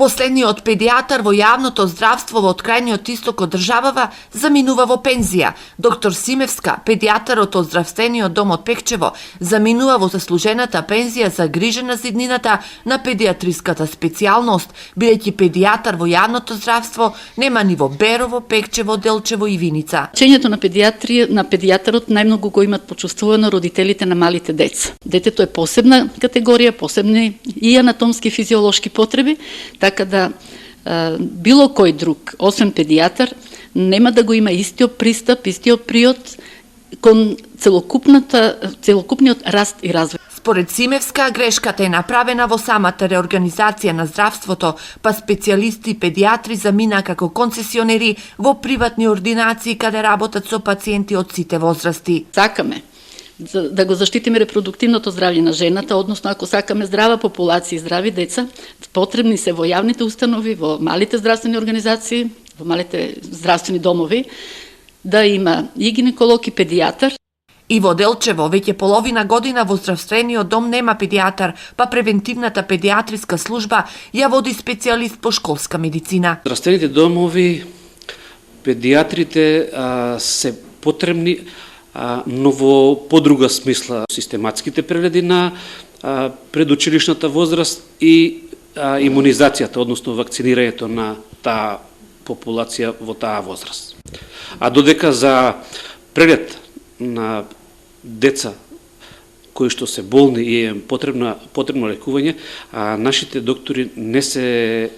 Последниот педијатар во јавното здравство во крајниот исток од државава заминува во пензија. Доктор Симевска, педијатарот од здравствениот дом од Пекчево, заминува во заслужената пензија за грижа на зиднината на педијатриската специјалност, бидејќи педијатар во јавното здравство нема ни во Берово, Пекчево, Делчево и Виница. Лечењето на педијатарот најмногу го имат почувствувано родителите на малите деца. Детето е посебна категорија, посебни и анатомски и физиолошки потреби, така да било кој друг, освен педијатар, нема да го има истиот пристап, истиот приод кон целокупниот раст и развој. Според Симевска, грешката е направена во самата реорганизација на здравството, па специјалисти и педијатри замина како концесионери во приватни ординации каде работат со пациенти од сите возрасти. Сакаме да го заштитиме репродуктивното здравје на жената, односно ако сакаме здрава популација и здрави деца, потребни се во јавните установи, во малите здравствени организации, во малите здравствени домови, да има и гинеколог и педијатар. И во Делчево веќе половина година во здравствениот дом нема педијатар, па превентивната педијатриска служба ја води специјалист по школска медицина. Здравствените домови, педијатрите се потребни, но во подруга смисла систематските прегледи на предучилишната возраст и имунизацијата, односно вакцинирањето на таа популација во таа возраст. А додека за преглед на деца кои што се болни и е потребно лекување, нашите доктори не се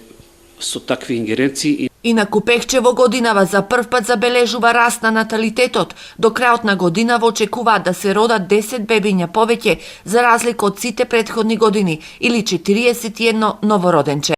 со такви ингеренции. Инаку Пекчево годинава за прв пат забележува раст на наталитетот. До крајот на годинава очекуваат да се родат 10 бебиња повеќе, за разлика од сите претходни години, или 41 новороденче.